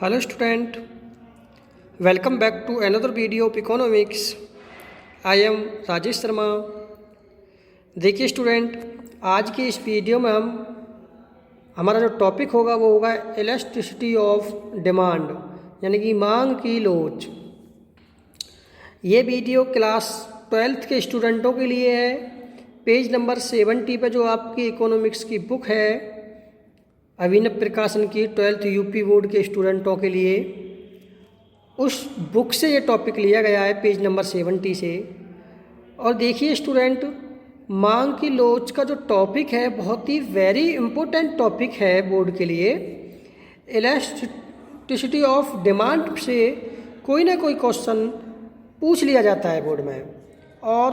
Hello student, welcome back to another video of economics. I am Rajesh Sharma. देखिए student, आज की इस वीडियो में हमारा जो टॉपिक होगा वो होगा इलास्टिसिटी ऑफ डिमांड, यानी कि मांग की लोच। ये वीडियो क्लास 12th के स्टूडेंटों के लिए है। पेज नंबर 70 पे जो आपकी इकोनॉमिक्स की बुक है अभिनव प्रकाशन की 12th यूपी बोर्ड के स्टूडेंटों के लिए, उस बुक से ये टॉपिक लिया गया है, पेज नंबर 70 से। और देखिए स्टूडेंट, मांग की लोच का जो टॉपिक है बहुत ही वेरी इम्पोर्टेंट टॉपिक है बोर्ड के लिए। इलास्टिसिटी ऑफ डिमांड से कोई ना कोई क्वेश्चन पूछ लिया जाता है बोर्ड में, और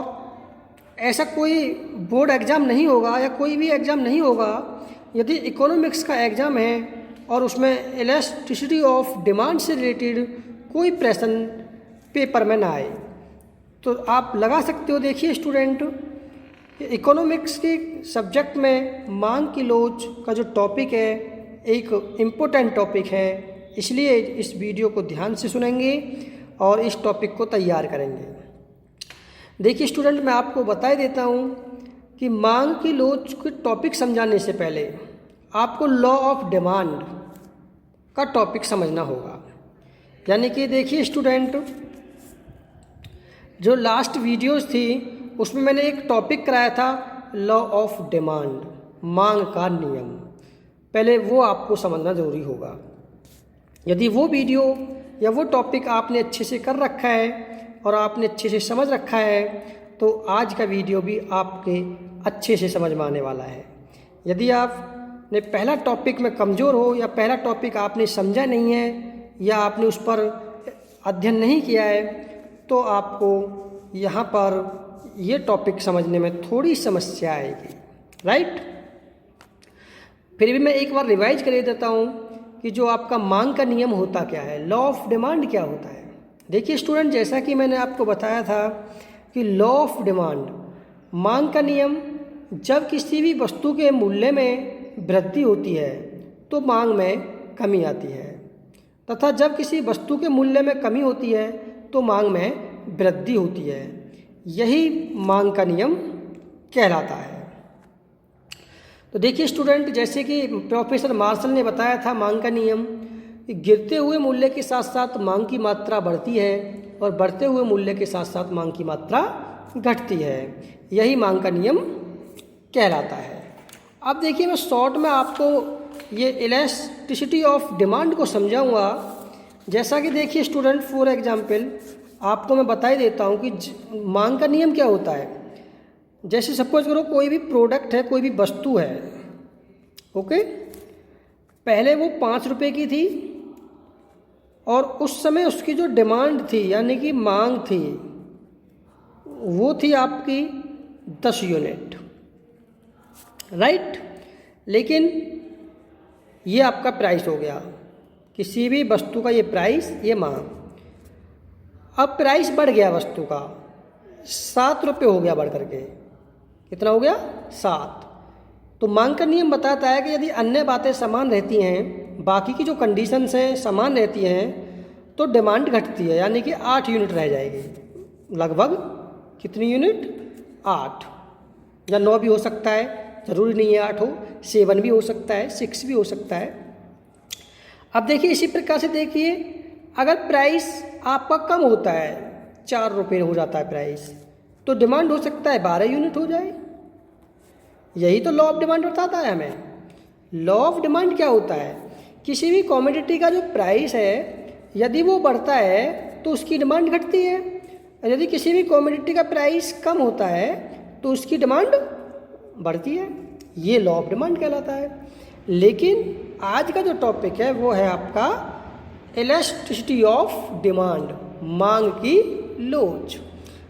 ऐसा कोई बोर्ड एग्ज़ाम नहीं होगा या कोई भी एग्ज़ाम नहीं होगा यदि इकोनॉमिक्स का एग्ज़ाम है और उसमें इलास्टिसिटी ऑफ डिमांड से रिलेटेड कोई प्रश्न पेपर में ना आए। तो आप लगा सकते हो। देखिए स्टूडेंट, इकोनॉमिक्स के सब्जेक्ट में मांग की लोच का जो टॉपिक है एक इम्पोर्टेंट टॉपिक है, इसलिए इस वीडियो को ध्यान से सुनेंगे और इस टॉपिक को तैयार करेंगे। देखिए स्टूडेंट, मैं आपको बता देता हूँ कि मांग की लोच के टॉपिक समझाने से पहले आपको लॉ ऑफ डिमांड का टॉपिक समझना होगा। यानी कि देखिए स्टूडेंट, जो लास्ट वीडियोस थी उसमें मैंने एक टॉपिक कराया था लॉ ऑफ डिमांड, मांग का नियम। पहले वो आपको समझना ज़रूरी होगा। यदि वो वीडियो या वो टॉपिक आपने अच्छे से कर रखा है और आपने अच्छे से समझ रखा है तो आज का वीडियो भी आपके अच्छे से समझ में आने वाला है। यदि आपने पहला टॉपिक में कमज़ोर हो या पहला टॉपिक आपने समझा नहीं है या आपने उस पर अध्ययन नहीं किया है तो आपको यहाँ पर ये टॉपिक समझने में थोड़ी समस्या आएगी, राइट। फिर भी मैं एक बार रिवाइज कर देता हूँ कि जो आपका मांग का नियम होता क्या है, लॉ ऑफ डिमांड क्या होता है। देखिए स्टूडेंट, जैसा कि मैंने आपको बताया था कि लॉ ऑफ डिमांड, मांग का नियम, जब किसी भी वस्तु के मूल्य में वृद्धि होती है तो मांग में कमी आती है, तथा जब किसी वस्तु के मूल्य में कमी होती है तो मांग में वृद्धि होती है। यही मांग का नियम कहलाता है। तो देखिए स्टूडेंट, जैसे कि प्रोफेसर मार्शल ने बताया था मांग का नियम, कि गिरते हुए मूल्य के साथ साथ मांग की मात्रा बढ़ती है और बढ़ते हुए मूल्य के साथ साथ मांग की मात्रा घटती है। यही मांग का नियम कहलाता है। अब देखिए, मैं शॉर्ट में आपको ये इलास्टिसिटी ऑफ डिमांड को समझाऊंगा। जैसा कि देखिए स्टूडेंट, फॉर एग्जांपल आपको मैं बता ही देता हूँ कि मांग का नियम क्या होता है। जैसे सपोज करो कोई भी प्रोडक्ट है, कोई भी वस्तु है, ओके, पहले वो 5 रुपये की थी और उस समय उसकी जो डिमांड थी यानी कि मांग थी वो थी आपकी 10 यूनिट, राइट। लेकिन ये आपका प्राइस हो गया, किसी भी वस्तु का ये प्राइस, ये मांग। अब प्राइस बढ़ गया वस्तु का, 7 रुपये हो गया बढ़ करके। कितना हो गया? 7। तो मांग का नियम बताता है कि यदि अन्य बातें समान रहती हैं, बाकी की जो कंडीशंस हैं समान रहती हैं, तो डिमांड घटती है, यानी कि 8 यूनिट रह जाएगी लगभग। कितनी यूनिट? 8 या 9 भी हो सकता है, ज़रूरी नहीं है 8 हो, 7 भी हो सकता है, 6 भी हो सकता है। अब देखिए इसी प्रकार से देखिए, अगर प्राइस आपका कम होता है, 4 रुपये हो जाता है प्राइस, तो डिमांड हो सकता है 12 यूनिट हो जाए। यही तो लॉ ऑफ डिमांड बताता है हमें। लॉ ऑफ डिमांड क्या होता है? किसी भी कमोडिटी का जो प्राइस है यदि वो बढ़ता है तो उसकी डिमांड घटती है, और यदि किसी भी कमोडिटी का प्राइस कम होता है तो उसकी डिमांड बढ़ती है। ये लॉ ऑफ डिमांड कहलाता है। लेकिन आज का जो टॉपिक है वो है आपका इलास्टिसिटी ऑफ डिमांड, मांग की लोच।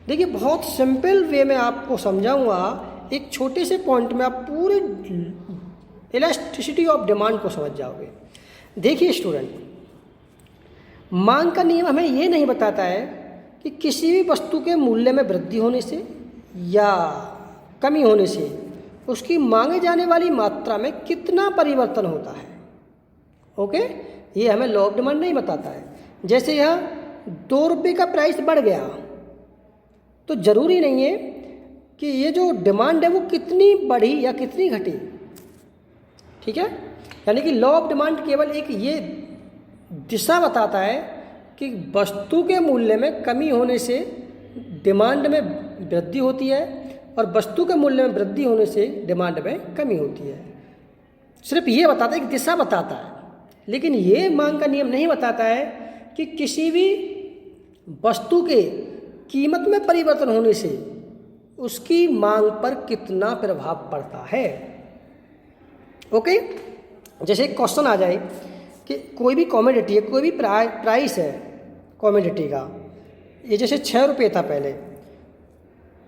देखिए बहुत सिंपल वे में आपको समझाऊंगा, एक छोटे से पॉइंट में आप पूरे इलास्टिसिटी ऑफ डिमांड को समझ जाओगे। देखिए स्टूडेंट, मांग का नियम हमें ये नहीं बताता है कि किसी भी वस्तु के मूल्य में वृद्धि होने से या कमी होने से उसकी मांगे जाने वाली मात्रा में कितना परिवर्तन होता है, ओके। ये हमें लॉ ऑफ डिमांड नहीं बताता है। जैसे यहाँ 2 रुपये का प्राइस बढ़ गया तो ज़रूरी नहीं है कि ये जो डिमांड है वो कितनी बढ़ी या कितनी घटी, ठीक है। यानी कि लॉ ऑफ डिमांड केवल एक ये दिशा बताता है कि वस्तु के मूल्य में कमी होने से डिमांड में वृद्धि होती है और वस्तु के मूल्य में वृद्धि होने से डिमांड में कमी होती है। सिर्फ ये बताता है, एक दिशा बताता है, लेकिन ये मांग का नियम नहीं बताता है कि किसी भी वस्तु के कीमत में परिवर्तन होने से उसकी मांग पर कितना प्रभाव पड़ता है। ओके, जैसे एक क्वेश्चन आ जाए कि कोई भी कॉमोडिटी है, कोई भी प्राइस है कॉमोडिटी का, ये जैसे 6 रुपये था पहले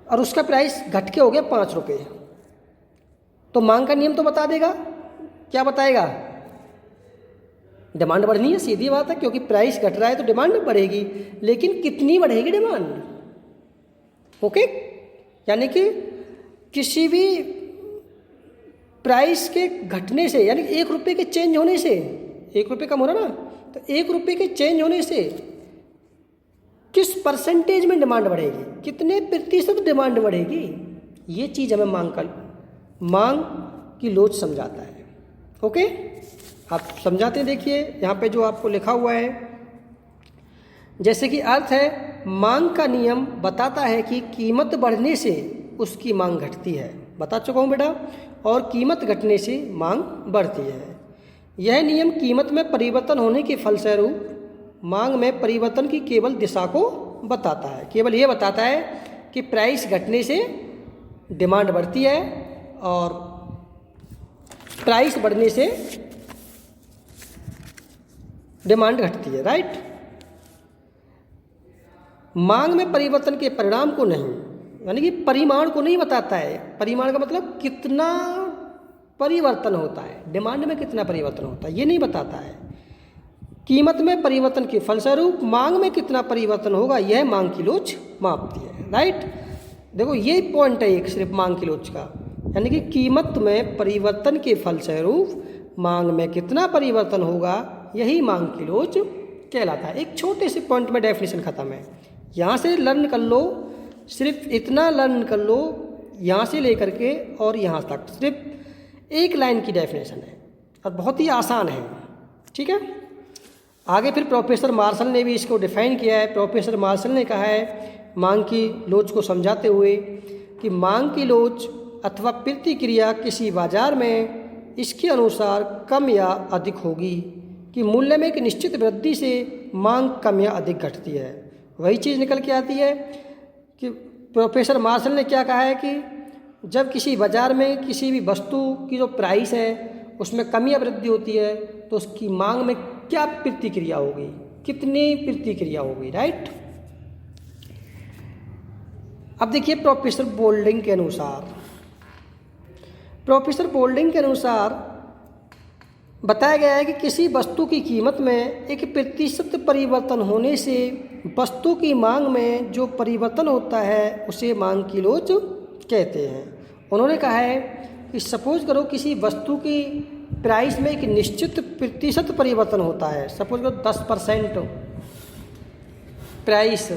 और उसका प्राइस घट के हो गया 5 रुपये, तो मांग का नियम तो बता देगा। क्या बताएगा? डिमांड बढ़नी है, सीधी बात है, क्योंकि प्राइस घट रहा है तो डिमांड बढ़ेगी, लेकिन कितनी बढ़ेगी डिमांड। ओके, यानी कि किसी भी प्राइस के घटने से, यानी 1 रुपये के चेंज होने से, 1 रुपये कम हो रहा ना, तो 1 रुपये के चेंज होने से किस परसेंटेज में डिमांड बढ़ेगी, कितने प्रतिशत डिमांड बढ़ेगी, ये चीज़ हमें मांग की लोच समझाता है। ओके, आप समझाते हैं। देखिए यहाँ पे जो आपको लिखा हुआ है, जैसे कि अर्थ है, मांग का नियम बताता है कि कीमत बढ़ने से उसकी मांग घटती है, बता चुका हूँ बेटा, और कीमत घटने से मांग बढ़ती है। यह नियम कीमत में परिवर्तन होने के फलस्वरूप मांग में परिवर्तन की केवल दिशा को बताता है। केवल ये बताता है कि प्राइस घटने से डिमांड बढ़ती है और प्राइस बढ़ने से डिमांड घटती है, राइट। मांग में परिवर्तन के परिणाम को नहीं, यानी कि परिमाण को नहीं बताता है। परिमाण का मतलब कितना परिवर्तन होता है, डिमांड में कितना परिवर्तन होता है, ये नहीं बताता है। कीमत में परिवर्तन के फलस्वरूप मांग में कितना परिवर्तन होगा, यह मांग की लोच मापती है, राइट। देखो ये पॉइंट है एक, सिर्फ मांग की लोच का, यानी कि कीमत में परिवर्तन के फलस्वरूप मांग में कितना परिवर्तन होगा, यही मांग की लोच कहलाता है। एक छोटे से पॉइंट में डेफिनेशन खत्म है। यहाँ से लर्न कर लो, सिर्फ इतना लर्न कर लो, यहाँ से लेकर के और यहाँ तक सिर्फ एक लाइन की डेफिनेशन है और बहुत ही आसान है, ठीक है। आगे फिर प्रोफेसर मार्शल ने भी इसको डिफाइन किया है। प्रोफेसर मार्शल ने कहा है मांग की लोच को समझाते हुए कि मांग की लोच अथवा प्रतिक्रिया किसी बाजार में इसके अनुसार कम या अधिक होगी कि मूल्य में एक निश्चित वृद्धि से मांग कम या अधिक घटती है। वही चीज़ निकल के आती है कि प्रोफेसर मार्शल ने क्या कहा है कि जब किसी बाजार में किसी भी वस्तु की जो प्राइस है उसमें कमी या वृद्धि होती है तो उसकी मांग में क्या प्रतिक्रिया होगी, कितनी प्रतिक्रिया होगी, राइट। अब देखिए प्रोफेसर बोल्डिंग के अनुसार बताया गया है कि किसी वस्तु की कीमत में 1% परिवर्तन होने से वस्तु की मांग में जो परिवर्तन होता है उसे मांग की लोच कहते हैं। उन्होंने कहा है कि सपोज करो किसी वस्तु की प्राइस में एक निश्चित प्रतिशत परिवर्तन होता है, सपोज करो 10% प्राइस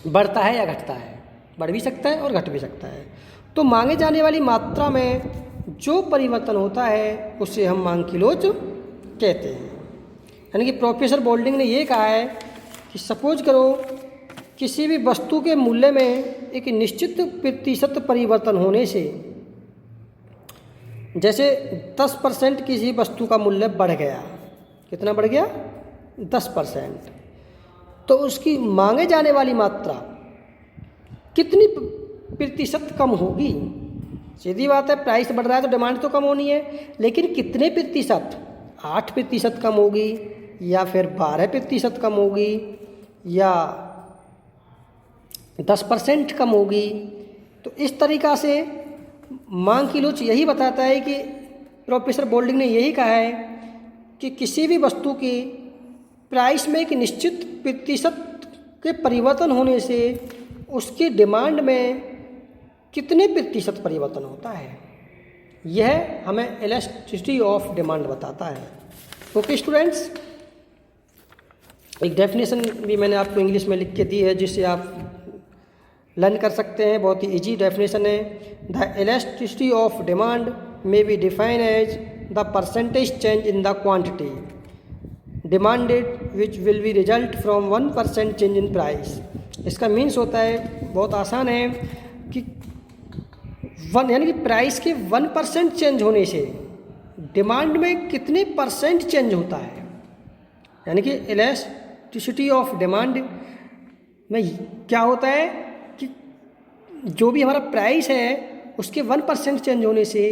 बढ़ता है या घटता है, बढ़ भी सकता है और घट भी सकता है, तो मांगे जाने वाली मात्रा में जो परिवर्तन होता है उसे हम मांग की लोच कहते हैं। यानी कि प्रोफेसर बोल्डिंग ने ये कहा है कि सपोज करो किसी भी वस्तु के मूल्य में एक निश्चित प्रतिशत परिवर्तन होने से, जैसे 10% किसी वस्तु का मूल्य बढ़ गया, कितना बढ़ गया 10%, तो उसकी मांगे जाने वाली मात्रा कितनी प्रतिशत कम होगी। सीधी बात है, प्राइस बढ़ रहा है तो डिमांड तो कम होनी है, लेकिन कितने प्रतिशत, 8% कम होगी या फिर 12% कम होगी या 10% कम होगी। तो इस तरीक़ा से मांग की लोच यही बताता है कि प्रोफेसर बोल्डिंग ने यही कहा है कि किसी भी वस्तु की प्राइस में एक निश्चित प्रतिशत के परिवर्तन होने से उसकी डिमांड में कितने प्रतिशत परिवर्तन होता है, यह हमें इलास्टिसिटी ऑफ डिमांड बताता है। ओके स्टूडेंट्स, एक डेफिनेशन भी मैंने आपको इंग्लिश में लिख के दी है जिससे आप लर्न कर सकते हैं। बहुत ही इजी डेफिनेशन है। The elasticity of demand may be define as the percentage change in the quantity demanded which will be result from 1% change in price. इसका मीन्स होता है, बहुत आसान है, कि यानी कि प्राइस के 1% चेंज होने से डिमांड में कितने परसेंट चेंज होता है। यानी कि इलास्टिसिटी ऑफ डिमांड में क्या होता है कि जो भी हमारा प्राइस है उसके 1% चेंज होने से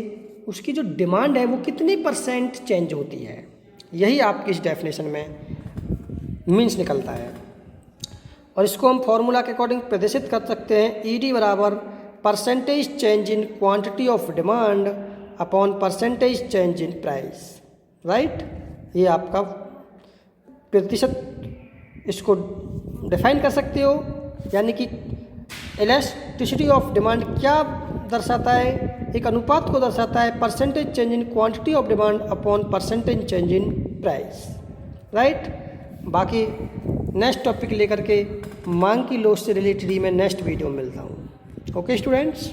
उसकी जो डिमांड है वो कितनी परसेंट चेंज होती है। यही आपकी इस डेफिनेशन में मीन्स निकलता है। और इसको हम फॉर्मूला के अकॉर्डिंग प्रदर्शित कर सकते हैं। ईडी बराबर percentage change in quantity of demand upon percentage change in price, right. ये आपका प्रतिशत इसको डिफाइन कर सकते हो। यानी कि इलास्टिसिटी ऑफ डिमांड क्या दर्शाता है, एक अनुपात को दर्शाता है, percentage change in quantity of demand upon percentage change in price, right. बाकी नेक्स्ट टॉपिक लेकर के मांग की लॉस से रिलेटेड ही मैं नेक्स्ट वीडियो में मिलता हूँ। Okay students.